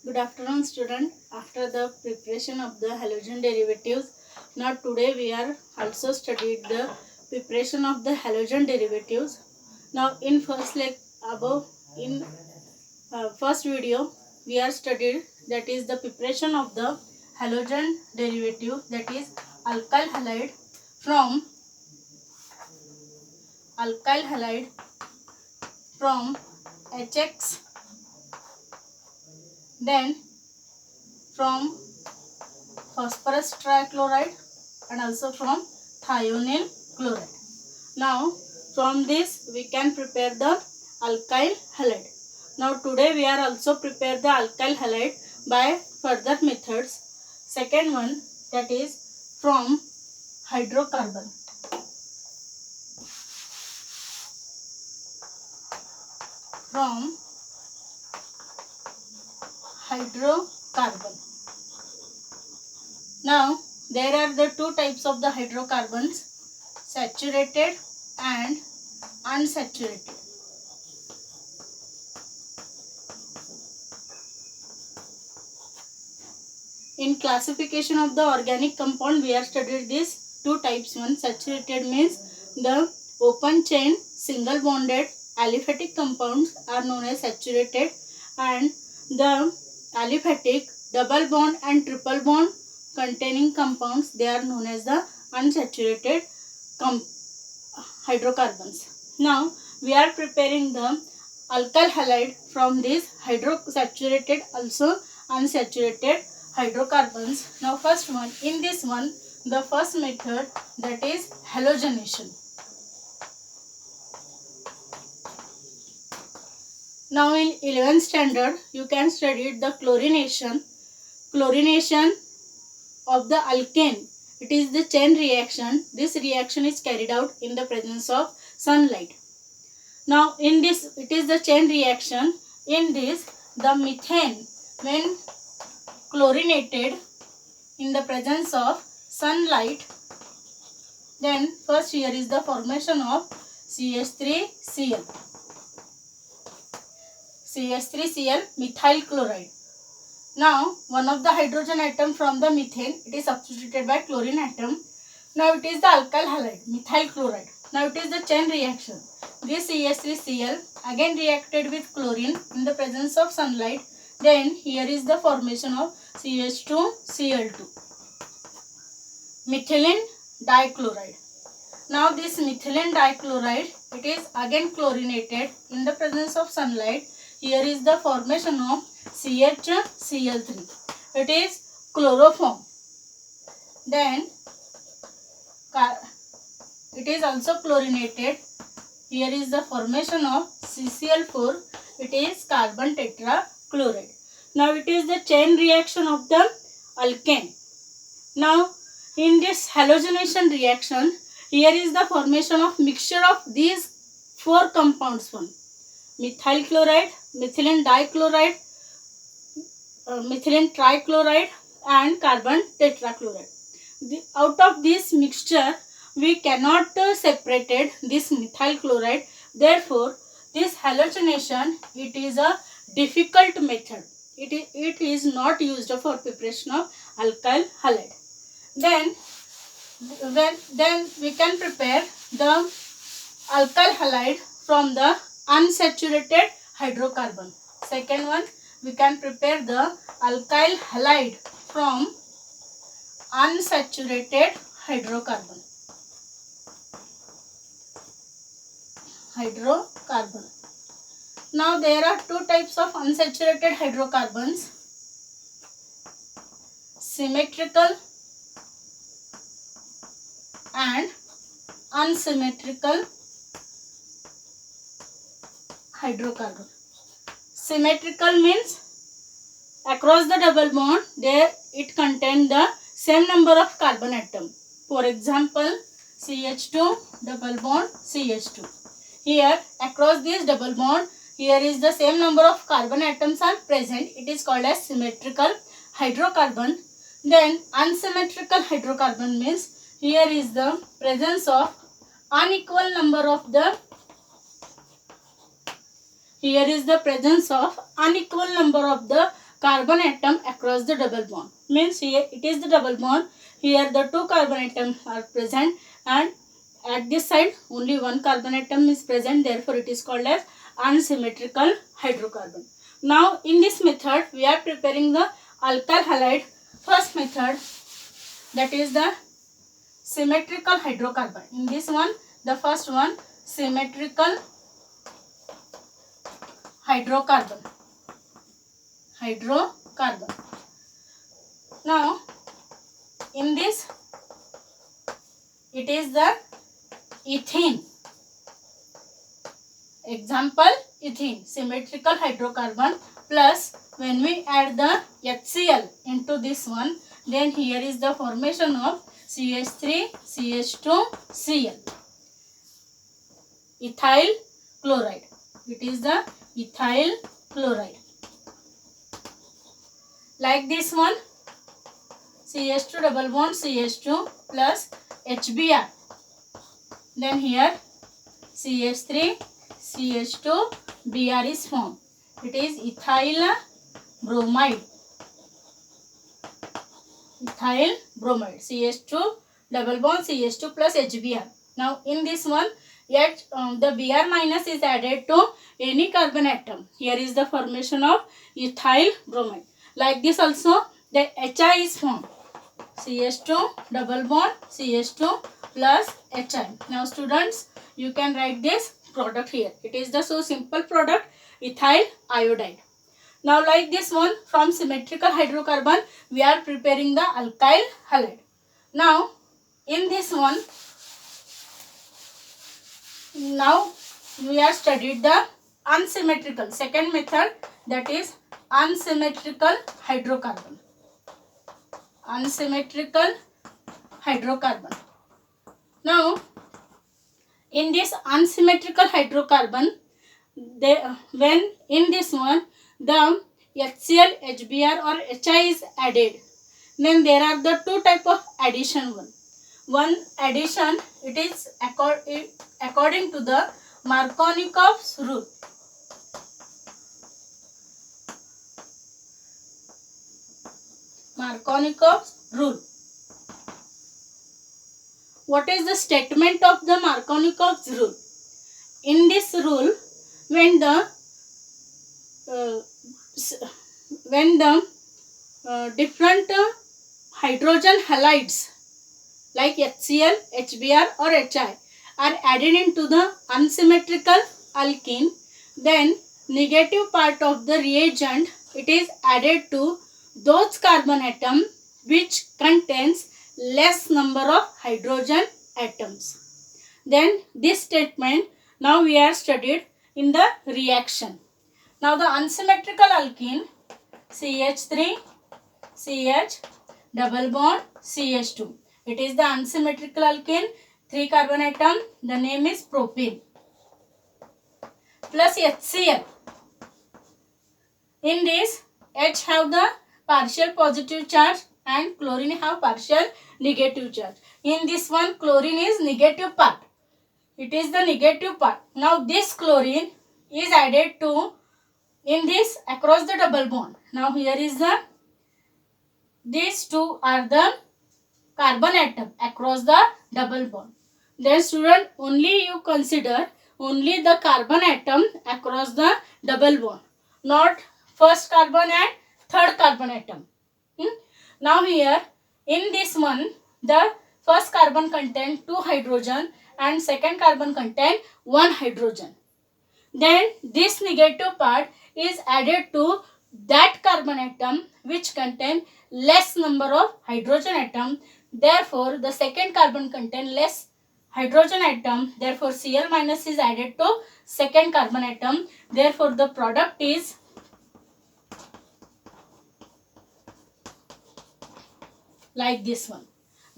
Good afternoon, student. After the preparation of the halogen derivatives, now today we are also studied the preparation of the halogen derivatives. Now in first in first video we are studied that is the preparation of the halogen derivative, that is alkyl halide from alkyl halide from HX, then from phosphorus trichloride, and also from thionyl chloride. Now from this we can prepare the alkyl halide. Now today we are also prepare the alkyl halide by further methods. Second one, that is from hydrocarbon. From hydrocarbon. Now there are the two types of the hydrocarbons, saturated and unsaturated. In classification of the organic compound, we are studied these two types. One, saturated means the open chain single bonded aliphatic compounds are known as saturated, and the aliphatic double bond and triple bond containing compounds, they are known as the unsaturated hydrocarbons. Now we are preparing the alkyl halide from these hydrosaturated also unsaturated hydrocarbons. Now first one, in this one, the first method, that is halogenation. Now in 11th standard you can study the chlorination of the alkane. It is the chain reaction. This reaction is carried out in the presence of sunlight. Now in this, it is the chain reaction. In this, the methane, when chlorinated in the presence of sunlight, then first here is the formation of CH3Cl. CH3Cl methyl chloride. Now one of the hydrogen atom from the methane, it is substituted by chlorine atom. Now it is the alkyl halide, methyl chloride. Now it is the chain reaction. This CH3Cl again reacted with chlorine in the presence of sunlight. Then here is the formation of CH2Cl2, methylene dichloride. Now this methylene dichloride, it is again chlorinated in the presence of sunlight. Here is the formation of CHCl3. It is chloroform. Then it is also chlorinated. Here is the formation of CCl4. It is carbon tetrachloride. Now it is the chain reaction of the alkane. Now in this halogenation reaction, here is the formation of mixture of these four compounds. One, methyl chloride, methylene dichloride, methylene trichloride, and carbon tetrachloride. Out of this mixture, we cannot separate this methyl chloride. Therefore, this halogenation, it is a difficult method. It is not used for preparation of alkyl halide. Then we can prepare the alkyl halide from the unsaturated hydrocarbon. Second one, we can prepare the alkyl halide from unsaturated hydrocarbon. Now there are two types of unsaturated hydrocarbons: symmetrical and unsymmetrical hydrocarbon. Symmetrical means across the double bond there it contains the same number of carbon atom. For example, CH2 double bond CH2. Here across this double bond, here is the same number of carbon atoms are present. It is called as symmetrical hydrocarbon. Then unsymmetrical hydrocarbon means here is the presence of unequal number of the carbon atom across the double bond. Means here it is the double bond. Here the two carbon atoms are present, and at this side only one carbon atom is present. Therefore, it is called as unsymmetrical hydrocarbon. Now, in this method, we are preparing the alkyl halide. First method, that is the symmetrical hydrocarbon. In this one, the first one, symmetrical hydrocarbon. Now, in this, it is the ethene. Example, ethene, symmetrical hydrocarbon, plus when we add the HCl into this one, then here is the formation of CH3, CH2, Cl. Ethyl chloride. It is the ethyl chloride. Like this one, CH2 double bond CH2 plus HBr. Then here CH3, CH2, Br is formed. It is ethyl bromide. Ethyl bromide. CH2 double bond CH2 plus HBr. Now in this one, yet the Br minus is added to any carbon atom. Here is the formation of ethyl bromide. Like this also, the HI is formed. CH2 double bond CH2 plus HI. Now students, you can write this product here. It is the so simple product, ethyl iodide. Now like this one, from symmetrical hydrocarbon, we are preparing the alkyl halide. Now in this one, now we have studied the unsymmetrical, second method, that is unsymmetrical hydrocarbon. Unsymmetrical hydrocarbon. Now in this unsymmetrical hydrocarbon, when in this one the HCl, HBr or HI is added, then there are the two type of addition. One addition, it is according to the Markovnikov's rule. Markovnikov's rule. What is the statement of the Markovnikov's rule? In this rule, when the different hydrogen halides like HCl, HBr or HI are added into the unsymmetrical alkene, then negative part of the reagent, it is added to those carbon atom which contains less number of hydrogen atoms. Then this statement now we are studied in the reaction. Now the unsymmetrical alkene, CH3, CH double bond CH2. It is the unsymmetrical alkene, 3 carbon atom, the name is propene, plus HCl. In this, H have the partial positive charge and chlorine have partial negative charge. In this one, chlorine is negative part. It is the negative part. Now this chlorine is added to in this across the double bond. Now here is the, these two are the carbon atom across the double bond. Then student, only you consider only the carbon atom across the double bond, not first carbon and third carbon atom. Now here in this one, the first carbon contain 2 hydrogen and second carbon contain 1 hydrogen. Then this negative part is added to that carbon atom which contain less number of hydrogen atom. Therefore, the second carbon contain less hydrogen atom. Therefore, Cl minus is added to second carbon atom. Therefore, the product is like this one.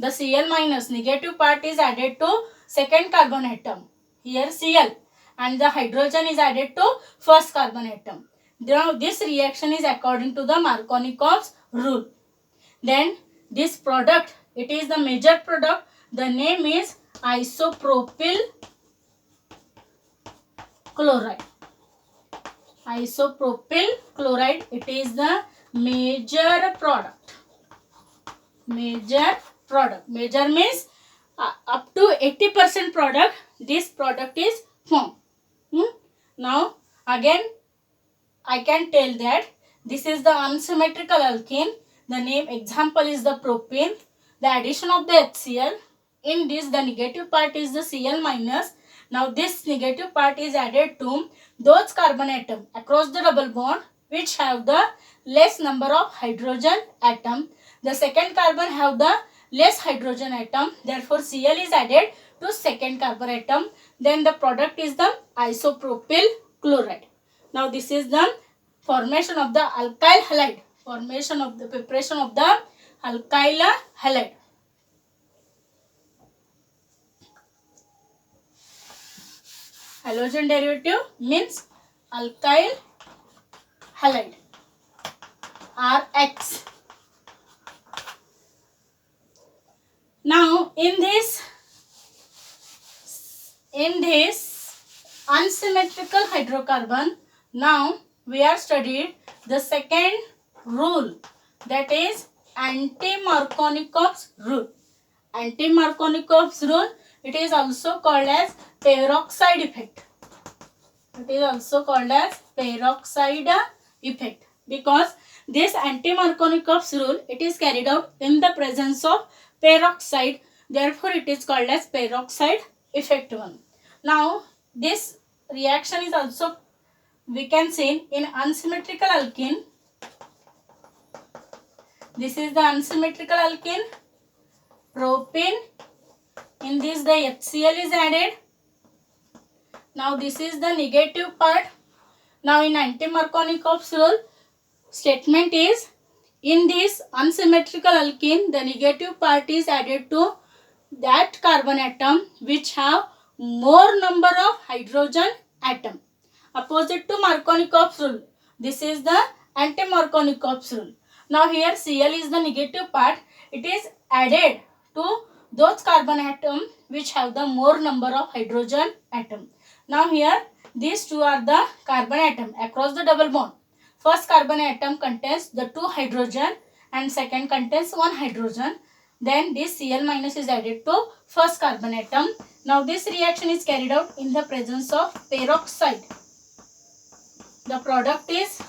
The Cl minus negative part is added to second carbon atom. Here Cl, and the hydrogen is added to first carbon atom. Now this reaction is according to the Markovnikov's rule. Then this product, it is the major product. The name is isopropyl chloride. Isopropyl chloride, it is the major product. Major product. Major means up to 80% product. This product is formed. Now again I can tell that this is the unsymmetrical alkene. The name example is the propane. The addition of the HCl. In this the negative part is the Cl minus. Now this negative part is added to those carbon atom across the double bond which have the less number of hydrogen atom. The second carbon have the less hydrogen atom. Therefore Cl is added to second carbon atom. Then the product is the isopropyl chloride. Now this is the formation of the alkyl halide. Formation of the preparation of the alkyl halide. Halogen derivative means alkyl halide. Rx. Now in this unsymmetrical hydrocarbon, now we are studied the second rule, that is anti-Markovnikov's rule. Anti-Markovnikov's rule, it is also called as peroxide effect. It is also called as peroxide effect because this anti-Markovnikov's rule, it is carried out in the presence of peroxide. Therefore, it is called as peroxide effect 1. Now, this reaction is also we can see in unsymmetrical alkene. This is the unsymmetrical alkene, propane. In this the HCl is added. Now this is the negative part. Now in anti-Markovnikov's rule, statement is in this unsymmetrical alkene the negative part is added to that carbon atom which have more number of hydrogen atom. Opposite to Markovnikov's rule. This is the anti-Markovnikov's rule. Now here Cl is the negative part. It is added to those carbon atom which have the more number of hydrogen atom. Now here these two are the carbon atom across the double bond. First carbon atom contains the 2 hydrogen and second contains 1 hydrogen. Then this Cl minus is added to first carbon atom. Now this reaction is carried out in the presence of peroxide. The product is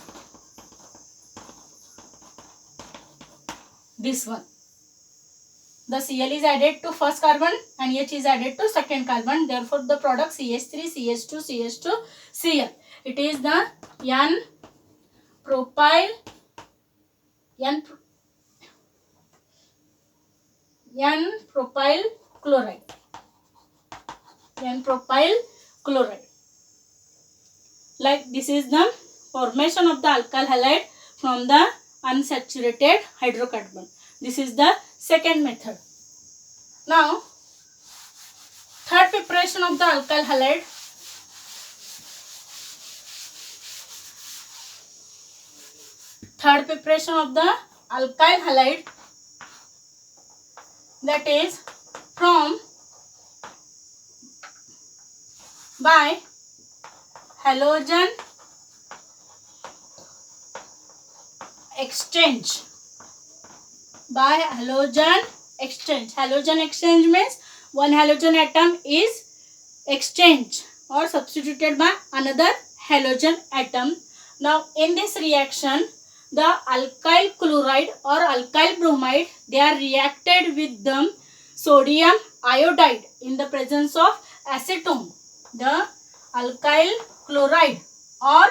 this one. The Cl is added to first carbon and H is added to second carbon. Therefore, the product CH3, CH2, CH2, Cl. It is the N-propyl chloride. N-propyl chloride. Like this is the formation of the alkyl halide from the unsaturated hydrocarbon. This is the second method. Now, third preparation of the alkyl halide. Third preparation of the alkyl halide, that is from by halogen exchange. By halogen exchange. Halogen exchange means one halogen atom is exchanged or substituted by another halogen atom. Now in this reaction, the alkyl chloride or alkyl bromide, they are reacted with the sodium iodide in the presence of acetone. The alkyl chloride or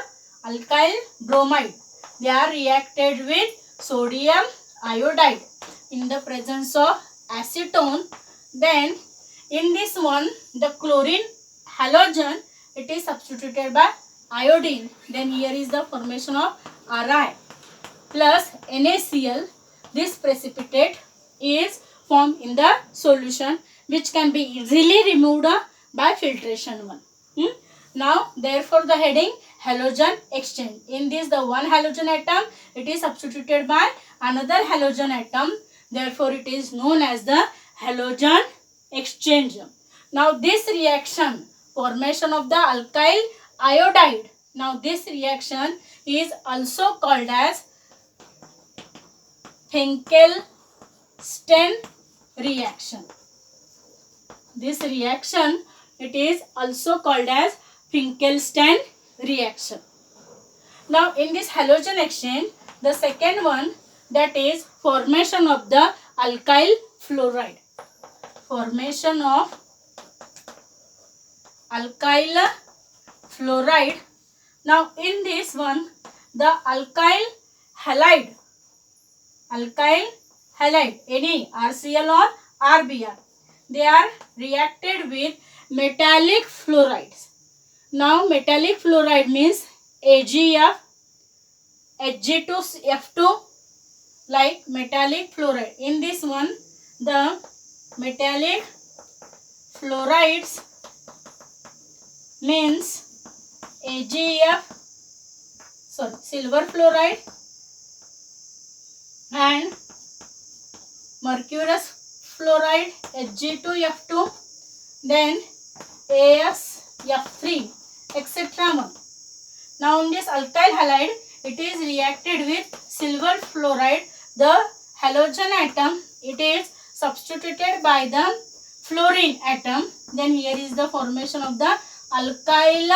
alkyl bromide, they are reacted with sodium iodide in the presence of acetone. Then in this one, the chlorine halogen, it is substituted by iodine. Then here is the formation of Ri plus NaCl. This precipitate is formed in the solution which can be easily removed by filtration 1. Now therefore the heading halogen exchange. In this the one halogen atom, it is substituted by another halogen atom. Therefore it is known as the halogen exchange. Now this reaction, formation of the alkyl iodide. Now this reaction is also called as Finkelstein reaction. This reaction, it is also called as Finkelstein reaction. Now in this halogen exchange, the second one, that is formation of the alkyl fluoride. Formation of alkyl fluoride. Now in this one, the alkyl halide, any RCl or RBr, they are reacted with metallic fluorides. Now metallic fluoride means AgF, Hg2F2, like metallic fluoride. In this one, the metallic fluorides means silver fluoride and mercurous fluoride, Hg2F2, then AsF3, etc. Now in this alkyl halide, it is reacted with silver fluoride. The halogen atom, it is substituted by the fluorine atom. Then here is the formation of the alkyl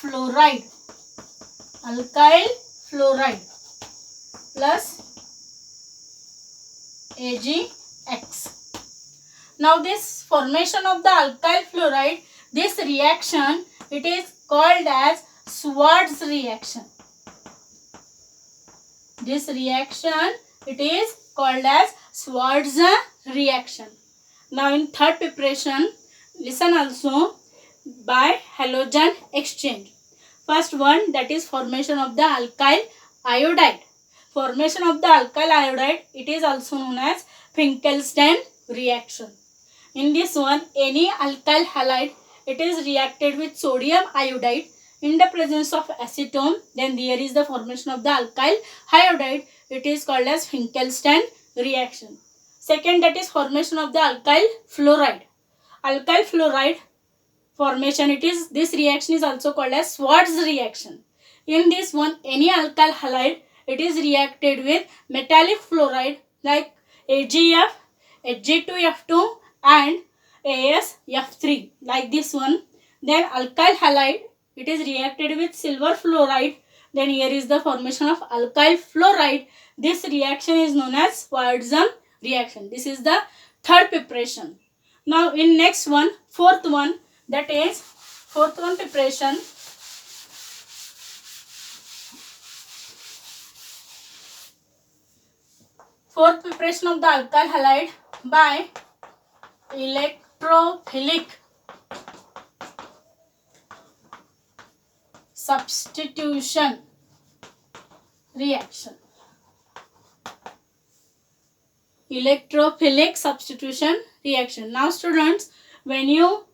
fluoride. Alkyl fluoride plus AgX. Now this formation of the alkyl fluoride, this reaction, it is called as Schwarz reaction. This reaction, it is called as Schwarz reaction. Now in third preparation, listen also, by halogen exchange. First one, that is formation of the alkyl iodide. Formation of the alkyl iodide, it is also known as Finkelstein reaction. In this one, any alkyl halide, it is reacted with sodium iodide in the presence of acetone. Then there is the formation of the alkyl iodide. It is called as Finkelstein reaction. Second, that is formation of the alkyl fluoride. Alkyl fluoride formation, this reaction is also called as Schwarz reaction. In this one, any alkyl halide, it is reacted with metallic fluoride like AgF, Hg2F2 and AsF3, like this one. Then alkyl halide, it is reacted with silver fluoride. Then here is the formation of alkyl fluoride. This reaction is known as Schwarz reaction. This is the third preparation. Now in next one, fourth one preparation. Fourth preparation of the alkyl halide by electrophilic substitution reaction. Electrophilic substitution reaction. Now students, when you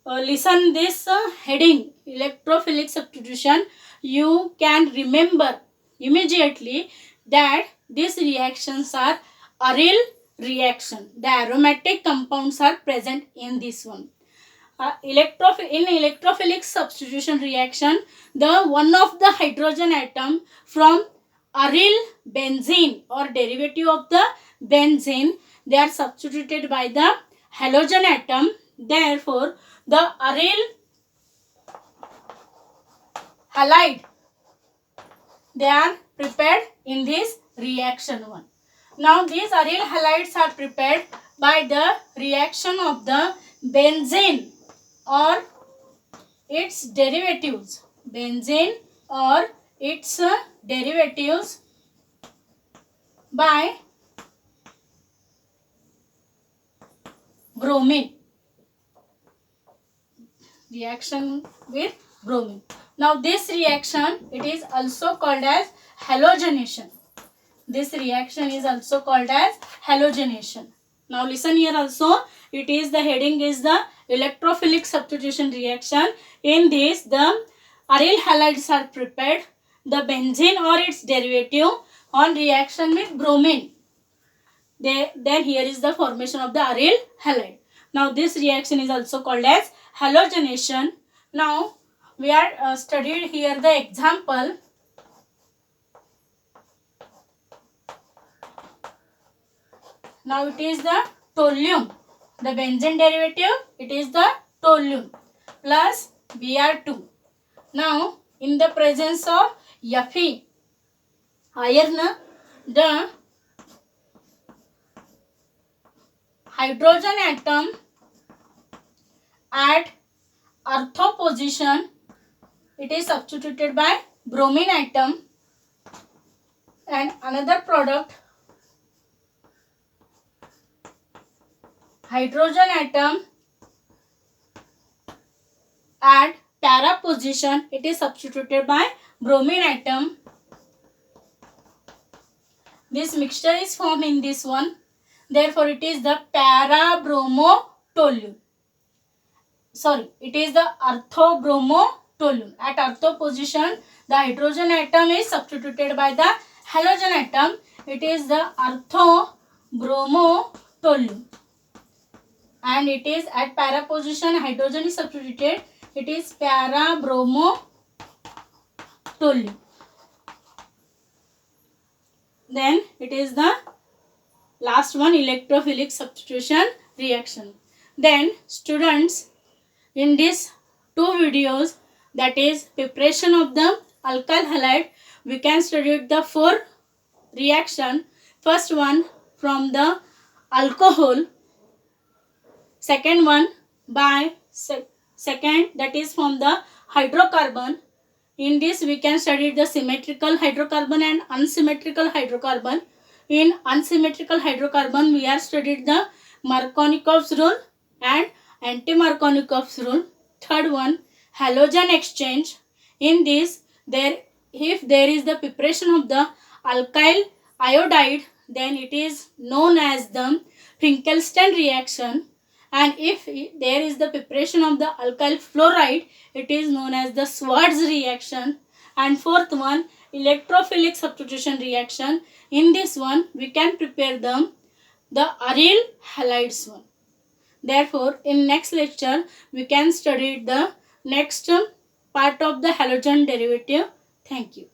listen this heading, electrophilic substitution, you can remember immediately that these reactions are aryl reaction. The aromatic compounds are present in this one. In electrophilic substitution reaction, the one of the hydrogen atom from aryl benzene or derivative of the benzene, they are substituted by the halogen atom. Therefore, the aryl halide, they are prepared in this reaction one. Now these aryl halides are prepared by the reaction of the benzene or its derivatives. Benzene or its derivatives by bromine. Reaction with bromine. Now this reaction, it is also called as halogenation. This reaction is also called as halogenation. Now listen here also, it is the heading is the electrophilic substitution reaction. In this, the aryl halides are prepared, the benzene or its derivative on reaction with bromine. Then here is the formation of the aryl halide. Now this reaction is also called as halogenation. Now we are studied here the example. Now it is the toluene. The benzene derivative, it is the toluene plus Br2. Now in the presence of Fe, iron, the hydrogen atom at ortho position, it is substituted by bromine atom, and another product, hydrogen atom at para position, it is substituted by bromine atom. This mixture is formed in this one. Therefore, it is the para-bromo-toluene. Sorry, it is the ortho-bromo-toluene. At ortho position, the hydrogen atom is substituted by the halogen atom. It is the ortho-bromo-toluene. And it is at para position, hydrogen is substituted. It is para-bromo-toluene. Then it is the last one, electrophilic substitution reaction. Then students, in these two videos, that is preparation of the alkyl halide, we can study the 4 reaction. First one from the alcohol, second one by second, that is from the hydrocarbon. In this we can study the symmetrical hydrocarbon and unsymmetrical hydrocarbon. In unsymmetrical hydrocarbon, we have studied the Markovnikov's rule and anti-Markovnikov's rule. Third one, halogen exchange. In this, if there is the preparation of the alkyl iodide, then it is known as the Finkelstein reaction. And if there is the preparation of the alkyl fluoride, it is known as the Schwarz reaction. And fourth one, electrophilic substitution reaction. In this one, we can prepare the aryl halides one. Therefore, in next lecture, we can study the next part of the halogen derivative. Thank you.